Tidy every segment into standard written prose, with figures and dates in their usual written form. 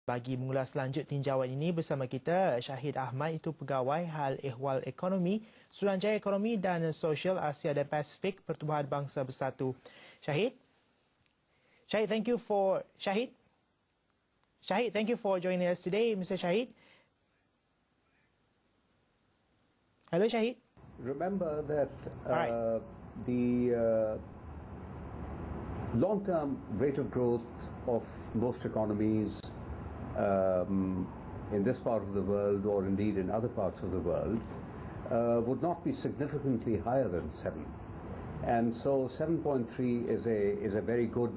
Bagi mengulas lanjut tinjauan ini bersama kita, Shahid Ahmed, itu Pegawai Hal Ehwal Ekonomi, Suruhanjaya Ekonomi dan Sosial Asia dan Pasifik Pertubuhan Bangsa Bersatu. Shahid, thank you for joining us today, Mr. Shahid. Hello, Shahid. Remember that the long-term rate of growth of most economies in this part of the world, or indeed in other parts of the world, would not be significantly higher than 7. And so 7.3 is a very good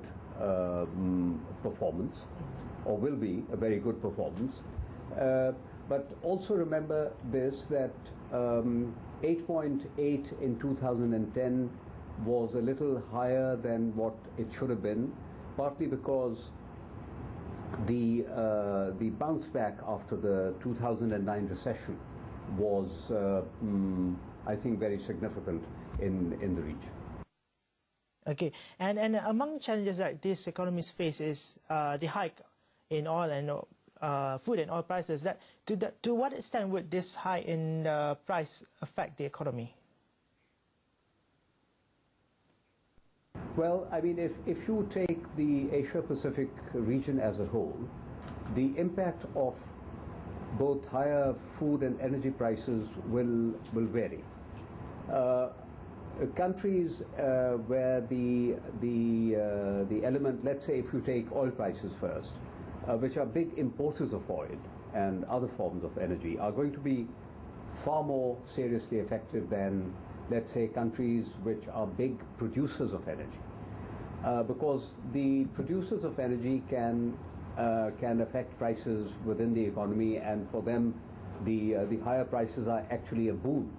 performance, or will be a very good performance. But also remember this, that 8.8 in 2010 was a little higher than what it should have been, partly because the bounce back after the 2009 recession was, I think, very significant in the region. Okay, and among challenges that these economies face is the hike in oil and food and oil prices. To what extent would this hike in price affect the economy? Well, I mean, if you take the Asia-Pacific region as a whole, the impact of both higher food and energy prices will vary. Countries where the element, let's say if you take oil prices first, which are big importers of oil and other forms of energy, are going to be far more seriously affected than, let's say, countries which are big producers of energy. Because the producers of energy can affect prices within the economy, and for them the higher prices are actually a boon.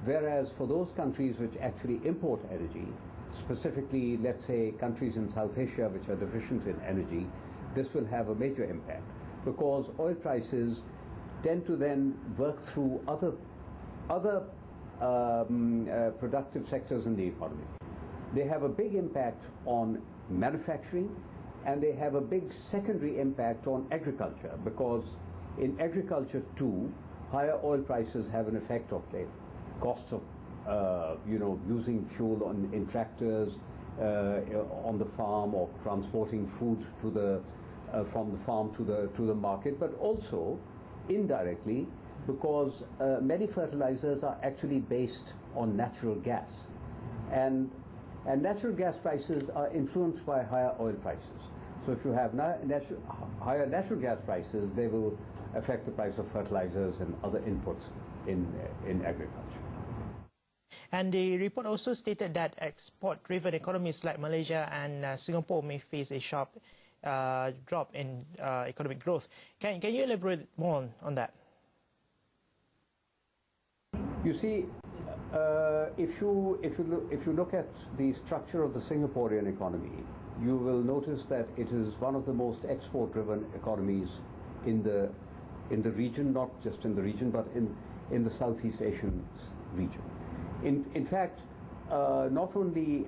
Whereas for those countries which actually import energy, specifically, let's say, countries in South Asia which are deficient in energy, this will have a major impact, because oil prices tend to then work through other productive sectors in the economy. They have a big impact on manufacturing, and they have a big secondary impact on agriculture, because in agriculture too, higher oil prices have an effect of the costs of using fuel in tractors on the farm, or transporting food to from the farm to the market, but also indirectly, because many fertilizers are actually based on natural gas, and natural gas prices are influenced by higher oil prices. So if you have higher natural gas prices, they will affect the price of fertilizers and other inputs in agriculture. And the report also stated that export-driven economies like Malaysia and Singapore may face a sharp drop in economic growth. Can you elaborate more on that? You see, if you look at the structure of the Singaporean economy, you will notice that it is one of the most export-driven economies in the region, not just in the region, but in the Southeast Asian region. In fact, not only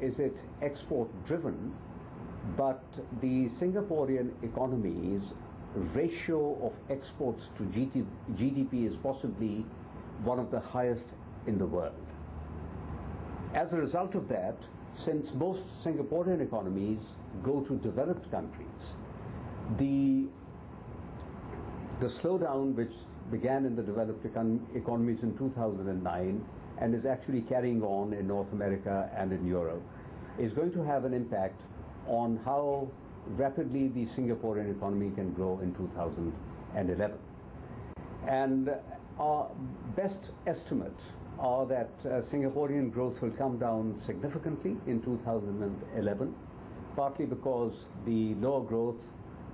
is it export-driven, but the Singaporean economy's ratio of exports to GDP is possibly one of the highest in the world. As a result of that, since most Singaporean economies go to developed countries, the slowdown which began in the developed economies in 2009 and is actually carrying on in North America and in Europe is going to have an impact on how rapidly the Singaporean economy can grow in 2011. And our best estimates are that Singaporean growth will come down significantly in 2011, partly because the lower growth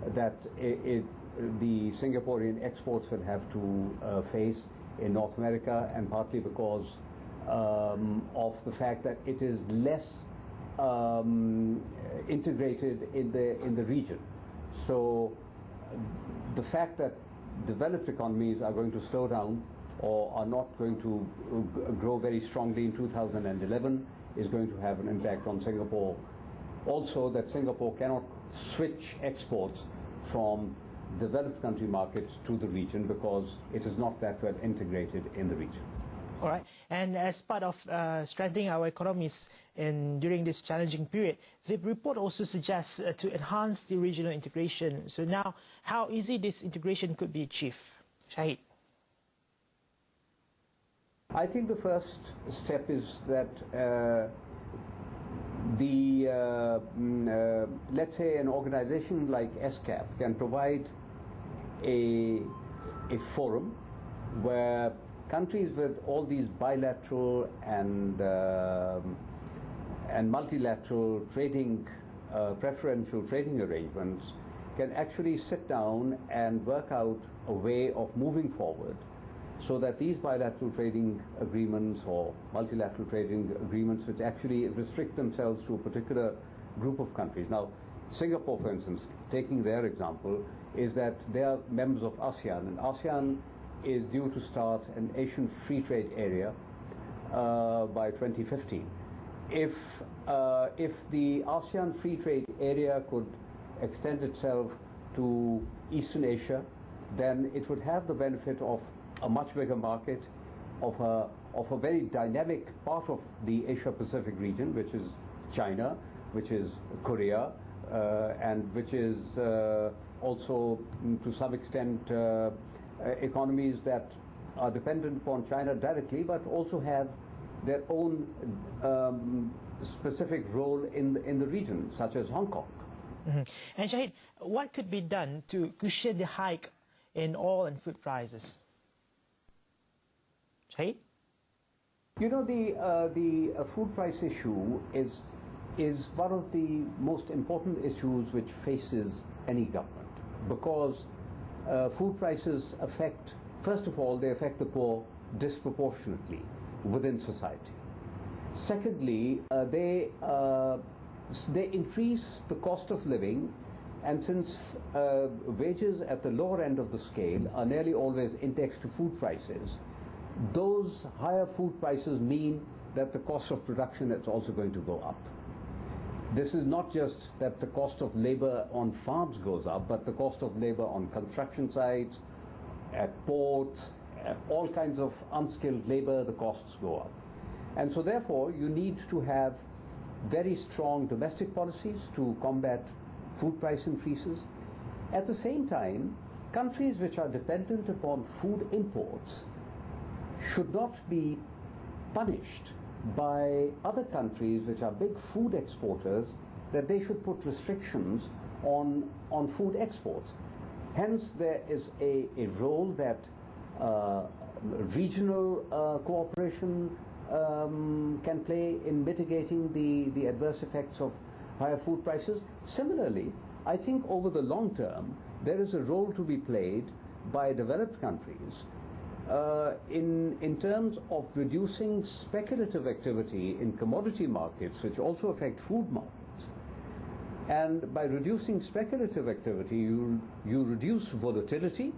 that the Singaporean exports will have to face in North America, and partly because of the fact that it is less integrated in the region. So the fact that developed economies are going to slow down or are not going to grow very strongly in 2011 is going to have an impact on Singapore. Also, that Singapore cannot switch exports from developed country markets to the region because it is not that well integrated in the region. All right. And as part of strengthening our economies during this challenging period, the report also suggests to enhance the regional integration. So now, how easy this integration could be achieved? Shahid. I think the first step is that let's say an organization like ESCAP can provide a forum where countries with all these bilateral and multilateral trading, preferential trading arrangements can actually sit down and work out a way of moving forward so that these bilateral trading agreements or multilateral trading agreements which actually restrict themselves to a particular group of countries. Now, Singapore, for instance, taking their example, is that they are members of ASEAN, and ASEAN is due to start an Asian free trade area by 2015. If the ASEAN free trade area could extend itself to Eastern Asia, then it would have the benefit of a much bigger market, of a very dynamic part of the Asia-Pacific region, which is China, which is Korea, and which is also, to some extent, economies that are dependent upon China directly, but also have their own specific role in the region, such as Hong Kong. Mm-hmm. And Shahid, what could be done to cushion the hike in oil and food prices? Shahid? You know, the food price issue is one of the most important issues which faces any government, because food prices affect, first of all, they affect the poor disproportionately within society. Secondly, they increase the cost of living, and since wages at the lower end of the scale are nearly always indexed to food prices, those higher food prices mean that the cost of production is also going to go up. This is not just that the cost of labor on farms goes up, but the cost of labor on construction sites, at ports, all kinds of unskilled labor, the costs go up. And so therefore, you need to have very strong domestic policies to combat food price increases. At the same time, countries which are dependent upon food imports should not be punished by other countries which are big food exporters, that they should put restrictions on food exports. Hence, there is a role that regional cooperation can play in mitigating the adverse effects of higher food prices. Similarly, I think over the long term, there is a role to be played by developed countries in terms of reducing speculative activity in commodity markets, which also affect food markets. And by reducing speculative activity, you reduce volatility,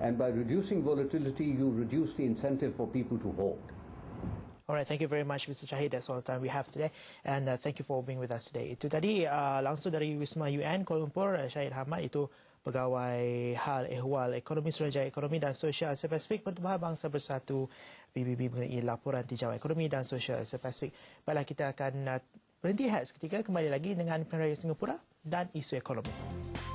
and by reducing volatility, you reduce the incentive for people to hold. All right, thank you very much, Mr. Shahid. That's all the time we have today. And thank you for being with us today. Itu tadi langsung dari Wisma UN Kuala Lumpur, Shahid Ahmed, itu Pegawai Hal Ehwal Ekonomi Suruhanjaya Ekonomi dan Sosial Asia Pasifik Pertubuhan Bangsa Bersatu PBB mengenai laporan tinjauan ekonomi dan sosial Asia Pasifik. Baiklah, kita akan berhenti seketika, kembali lagi dengan Pilihan Raya Singapura dan isu ekonomi.